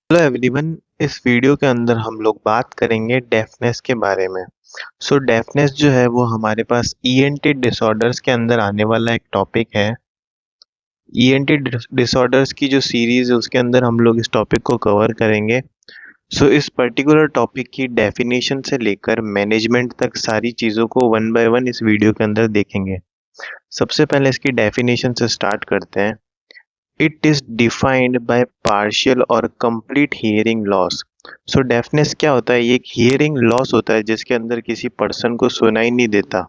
Hello everyone. इस video के अंदर हम लोग बात करेंगे डेफनेस के बारे में। डेफनेस जो है वो हमारे पास ईएनटी डिसऑर्डर्स के अंदर आने वाला एक टॉपिक है। ईएनटी डिसऑर्डर्स की जो सीरीज है उसके अंदर हम लोग इस टॉपिक को कवर करेंगे। इस पर्टिकुलर टॉपिक की डेफिनेशन से लेकर मैनेजमेंट तक सारी चीज़ों को वन बाय वन इस वीडियो के अंदर देखेंगे। सबसे पहले इसकी डेफिनेशन से स्टार्ट करते हैं। It is defined by partial और कंप्लीट हियरिंग लॉस। डेफनेस क्या होता है? ये एक हियरिंग लॉस होता है जिसके अंदर किसी पर्सन को सुनाई नहीं देता।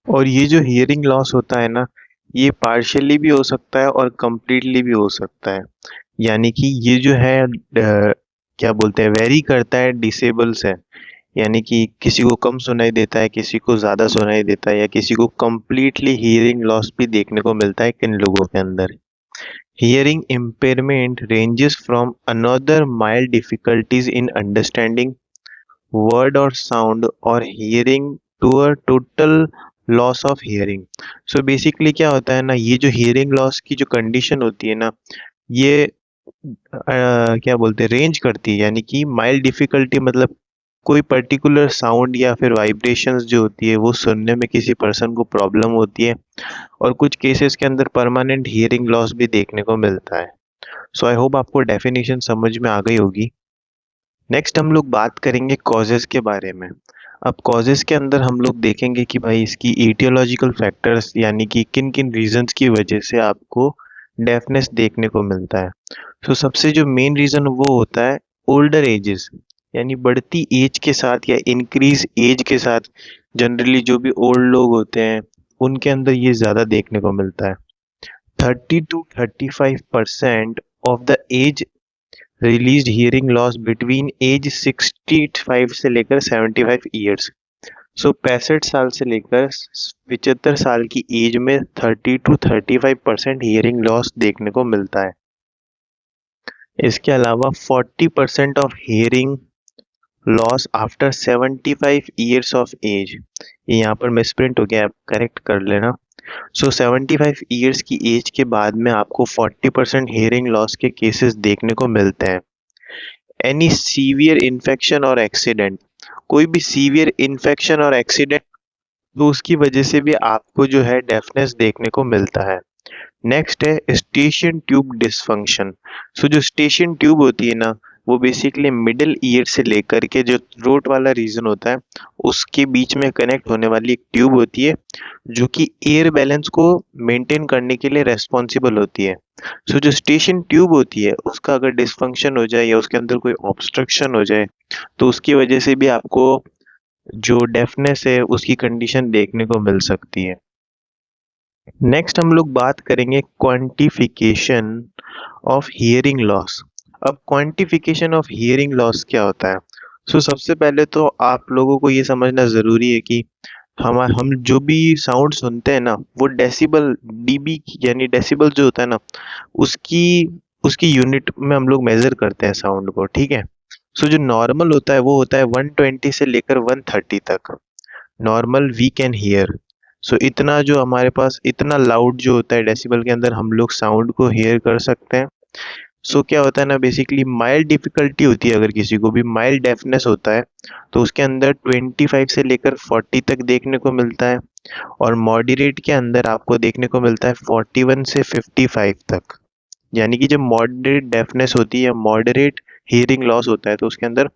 और ये जो हियरिंग लॉस होता है ना, ये पार्शियली भी हो सकता है और कंप्लीटली भी हो सकता है। यानी कि ये जो है क्या बोलते हैं, वेरी करता है डिसेबल से। यानी कि किसी को कम सुनाई देता है, किसी को ज़्यादा सुनाई देता है, या किसी को कंप्लीटली हियरिंग लॉस भी देखने को मिलता है किन लोगों के अंदर। Hearing impairment ranges from another mild difficulties in understanding word or sound or hearing to a total loss of hearing. Basically क्या होता है ना, ये जो hearing loss की जो condition होती है ना, ये क्या बोलते हैं, रेंज करती है। यानी कि माइल्ड डिफिकल्टी मतलब कोई पर्टिकुलर साउंड या फिर वाइब्रेशंस जो होती है वो सुनने में किसी पर्सन को प्रॉब्लम होती है, और कुछ केसेस के अंदर परमानेंट हियरिंग लॉस भी देखने को मिलता है। आई होप आपको डेफिनेशन समझ में आ गई होगी। नेक्स्ट हम लोग बात करेंगे कॉजेस के बारे में। अब कॉजेस के अंदर हम लोग देखेंगे कि भाई इसकी इटियोलॉजिकल फैक्टर्स, यानी कि किन किन रीजंस की वजह से आपको डेफनेस देखने को मिलता है। सबसे जो मेन रीजन वो होता है ओल्डर एजेस, यानी बढ़ती एज के साथ या इंक्रीज एज के साथ जनरली जो भी ओल्ड लोग होते हैं उनके अंदर ये ज़्यादा देखने को मिलता है। 30 to 35% of the age related hearing loss between age 65 से लेकर 75 ईयर्स। 65 साल से लेकर 75 साल की एज में 30 to 35% हियरिंग लॉस देखने को मिलता है। इसके अलावा 40% of hearing loss after 75 years of age, ये यहाँ पर मिसप्रिंट हो गया, आप करेक्ट कर लेना। 75 ईयर्स की एज के बाद में आपको 40% हियरिंग लॉस के केसेस देखने को मिलते हैं। एनी सीवियर इन्फेक्शन और एक्सीडेंट, कोई भी सीवियर इन्फेक्शन और एक्सीडेंट, तो उसकी वजह से भी आपको जो है डेफनेस देखने को मिलता है। नेक्स्ट है स्टेशन ट्यूब डिसफंक्शन। जो स्टेशन ट्यूब होती है ना, वो बेसिकली मिडिल ईयर से लेकर के जो थ्रोट वाला रीजन होता है उसके बीच में कनेक्ट होने वाली एक ट्यूब होती है जो कि एयर बैलेंस को मेंटेन करने के लिए रेस्पॉन्सिबल होती है। जो स्टेशन ट्यूब होती है उसका अगर डिसफंक्शन हो जाए या उसके अंदर कोई ऑब्स्ट्रक्शन हो जाए तो उसकी वजह से भी आपको जो डेफनेस है उसकी कंडीशन देखने को मिल सकती है। नेक्स्ट हम लोग बात करेंगे क्वांटिफिकेशन ऑफ हियरिंग लॉस। अब क्वांटिफिकेशन ऑफ हियरिंग लॉस क्या होता है? सबसे पहले तो आप लोगों को ये समझना ज़रूरी है कि हम जो भी साउंड सुनते हैं ना वो डेसिबल डीबी यानी डेसिबल जो होता है ना उसकी उसकी यूनिट में हम लोग मेजर करते हैं साउंड को, ठीक है। जो नॉर्मल होता है वो होता है 120 से लेकर 130 तक, नॉर्मल वी कैन हियर। इतना जो हमारे पास इतना लाउड जो होता है डेसिबल के अंदर हम लोग साउंड को हियर कर सकते हैं। क्या होता है ना, बेसिकली माइल्ड डिफिकल्टी होती है, अगर किसी को भी माइल्ड डेफनेस होता है तो उसके अंदर 25 से लेकर 40 तक देखने को मिलता है, और मॉडरेट के अंदर आपको देखने को मिलता है 41 से 55 तक। यानी कि जब मॉडरेट डेफनेस होती है या मॉडरेट हियरिंग लॉस होता है तो उसके अंदर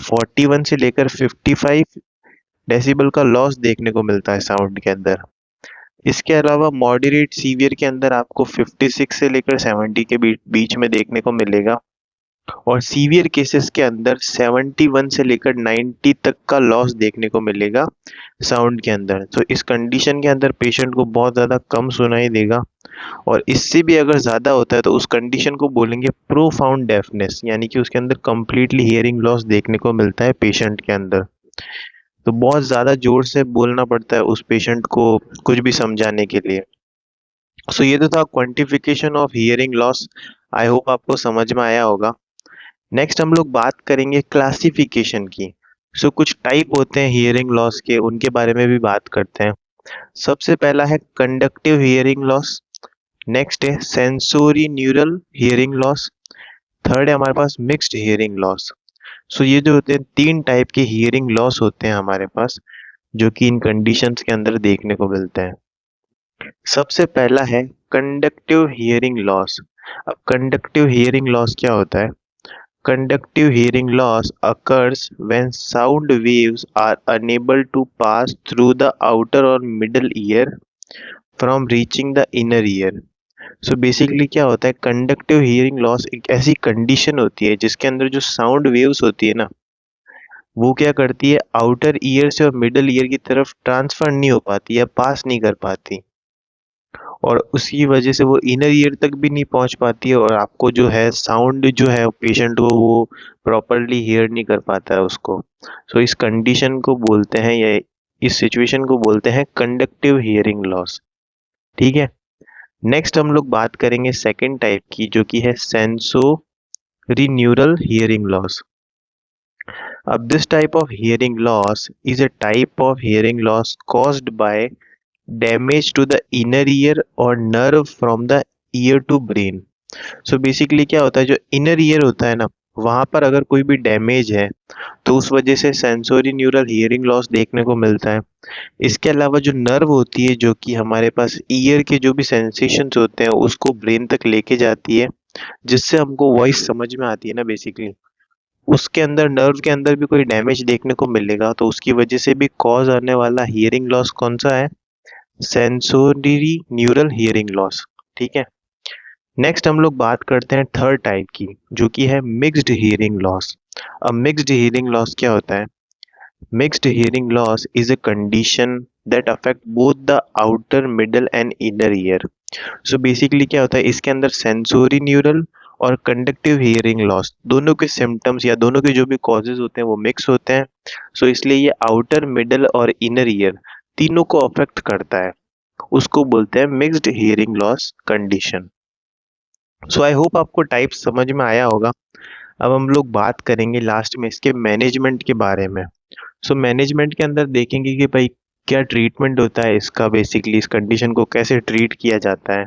41 से लेकर 55 डेसिबल का लॉस देखने को मिलता है साउंड के अंदर। इसके अलावा मॉडरेट सीवियर के अंदर आपको 56 से लेकर 70 के बीच में देखने को मिलेगा, और सीवियर केसेस के अंदर 71 से लेकर 90 तक का लॉस देखने को मिलेगा साउंड के अंदर। इस कंडीशन के अंदर पेशेंट को बहुत ज़्यादा कम सुनाई देगा, और इससे भी अगर ज़्यादा होता है तो उस कंडीशन को बोलेंगे प्रोफाउंड डेफनेस, यानी कि उसके अंदर कंप्लीटली हियरिंग लॉस देखने को मिलता है पेशेंट के अंदर। बहुत ज़्यादा जोर से बोलना पड़ता है उस पेशेंट को कुछ भी समझाने के लिए। ये तो था quantification of hearing loss. I hope आपको समझ में आया होगा। नेक्स्ट हम लोग बात करेंगे क्लासिफिकेशन की। कुछ टाइप होते हैं हियरिंग लॉस के, उनके बारे में भी बात करते हैं। सबसे पहला है कंडक्टिव हियरिंग लॉस। नेक्स्ट है sensory neural hearing loss. Third है हमारे पास मिक्स्ड हियरिंग लॉस। सो ये जो होते हैं 3 टाइप के हियरिंग लॉस होते हैं हमारे पास, जो कि इन कंडीशंस के अंदर देखने को मिलते हैं। सबसे पहला है कंडक्टिव हियरिंग लॉस। अब कंडक्टिव हियरिंग लॉस क्या होता है? Conductive hearing loss occurs when sound waves are unable to pass through the outer or middle ear from reaching the inner ear. So basically क्या होता है, कंडक्टिव हियरिंग लॉस एक ऐसी condition होती है जिसके अंदर जो साउंड वेव्स होती है ना, वो क्या करती है, आउटर ईयर से और मिडल ईयर की तरफ ट्रांसफर नहीं हो पाती या पास नहीं कर पाती, और उसकी वजह से वो इनर ईयर तक भी नहीं पहुंच पाती है, और आपको जो है साउंड जो है पेशेंट को वो प्रॉपरली हियर नहीं कर पाता है उसको। सो इस कंडीशन को बोलते हैं, या इस सिचुएशन को बोलते हैं कंडक्टिव हियरिंग लॉस। ठीक है, नेक्स्ट हम लोग बात करेंगे सेकेंड टाइप की, जो कि है सेंसोरी न्यूरल हियरिंग लॉस। अब this type of hearing loss is a type of hearing loss caused by damage to the inner ear और nerve from the ear to brain. So basically क्या होता है, जो इनर ईयर होता है ना, वहां पर अगर कोई भी डैमेज है तो उस वजह से सेंसोरी न्यूरल हियरिंग लॉस देखने को मिलता है। इसके अलावा जो नर्व होती है, जो कि हमारे पास ईयर के जो भी सेंसेशंस होते हैं उसको ब्रेन तक लेके जाती है, जिससे हमको वॉइस समझ में आती है ना, बेसिकली उसके अंदर नर्व के अंदर भी कोई डैमेज देखने को मिलेगा, तो उसकी वजह से भी कॉज आने वाला हियरिंग लॉस कौन सा है? Sensory neural hearing loss. ठीक है, नेक्स्ट हम लोग बात करते हैं थर्ड टाइप की, जो कि है मिक्स्ड हियरिंग लॉस। अब मिक्स्ड हियरिंग लॉस क्या होता है? Mixed hearing loss is a condition that affect both the outer middle and inner ear. So basically क्या होता है, इसके अंदर सेंसोरी न्यूरल और कंडक्टिव हियरिंग लॉस दोनों के सिम्टम्स या दोनों के जो भी कॉजेज होते हैं वो मिक्स होते हैं। सो इसलिए ये आउटर मिडल और इनर ईयर तीनों को अफेक्ट करता है, उसको बोलते हैं mixed hearing loss condition. So I hope आपको टाइप समझ में आया होगा। अब हम लोग बात करेंगे लास्ट में इसके मैनेजमेंट के बारे में। सो मैनेजमेंट के अंदर देखेंगे कि भाई क्या ट्रीटमेंट होता है इसका, बेसिकली इस कंडीशन को कैसे ट्रीट किया जाता है।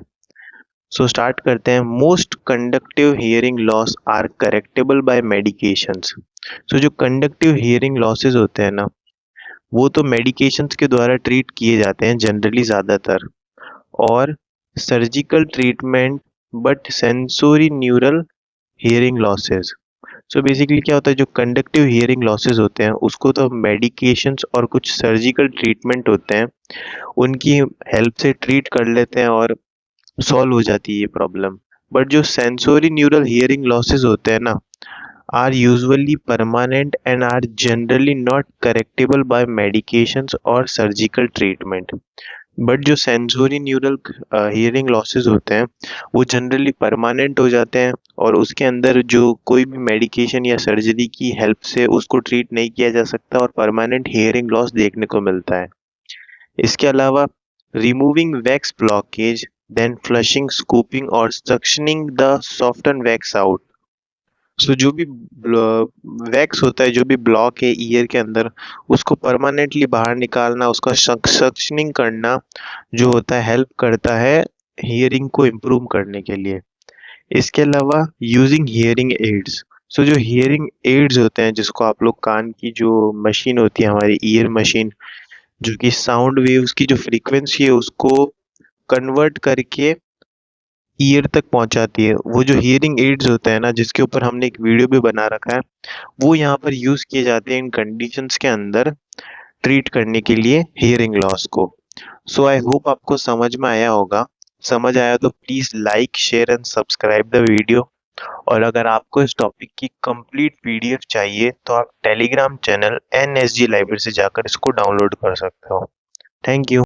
सो स्टार्ट करते हैं। Most conductive hearing loss are correctable by medications. So जो कंडक्टिव हियरिंग लॉसेज होते हैं ना, वो तो मेडिकेशंस के द्वारा ट्रीट किए जाते हैं जनरली ज़्यादातर, और surgical treatment, but sensory neural hearing losses. So basically क्या होता है, जो कंडक्टिव हियरिंग लॉसेज होते हैं उसको तो मेडिकेशंस और कुछ सर्जिकल ट्रीटमेंट होते हैं उनकी हेल्प से ट्रीट कर लेते हैं और सॉल्व हो जाती है ये प्रॉब्लम। बट जो सेंसोरी न्यूरल हियरिंग लॉसेज होते हैं ना, are usually permanent and are generally not correctable by medications or surgical treatment. But जो सेंसोरी न्यूरल हियरिंग लॉसेज होते हैं वो जनरली परमानेंट हो जाते हैं, और उसके अंदर जो कोई भी मेडिकेशन या सर्जरी की हेल्प से उसको ट्रीट नहीं किया जा सकता और परमानेंट हियरिंग लॉस देखने को मिलता है। इसके अलावा removing wax blockage, then flushing, scooping और suctioning the soften wax out. So जो भी वैक्स होता है, जो भी ब्लॉक है ईयर के अंदर, उसको परमानेंटली बाहर निकालना, उसका सक्शनिंग करना जो होता है, हेल्प करता है हियरिंग को इम्प्रूव करने के लिए। इसके अलावा यूजिंग हियरिंग एड्स। सो जो हियरिंग एड्स होते हैं, जिसको आप लोग कान की जो मशीन होती है हमारी ईयर मशीन, जो कि साउंड वेव्स की जो फ्रीक्वेंसी है उसको कन्वर्ट करके ईयर तक पहुंचाती है, वो जो हियरिंग एड्स होता है ना, जिसके ऊपर हमने एक वीडियो भी बना रखा है, वो यहाँ पर यूज किए जाते हैं इन कंडीशंस के अंदर ट्रीट करने के लिए हियरिंग लॉस को। सो आई होप आपको समझ में आया होगा। समझ आया तो please like, share and subscribe the video. और अगर आपको इस टॉपिक की कंप्लीट पीडीएफ चाहिए तो आप टेलीग्राम चैनल NSG लाइब्रेरी से जाकर इसको डाउनलोड कर सकते हो। Thank you.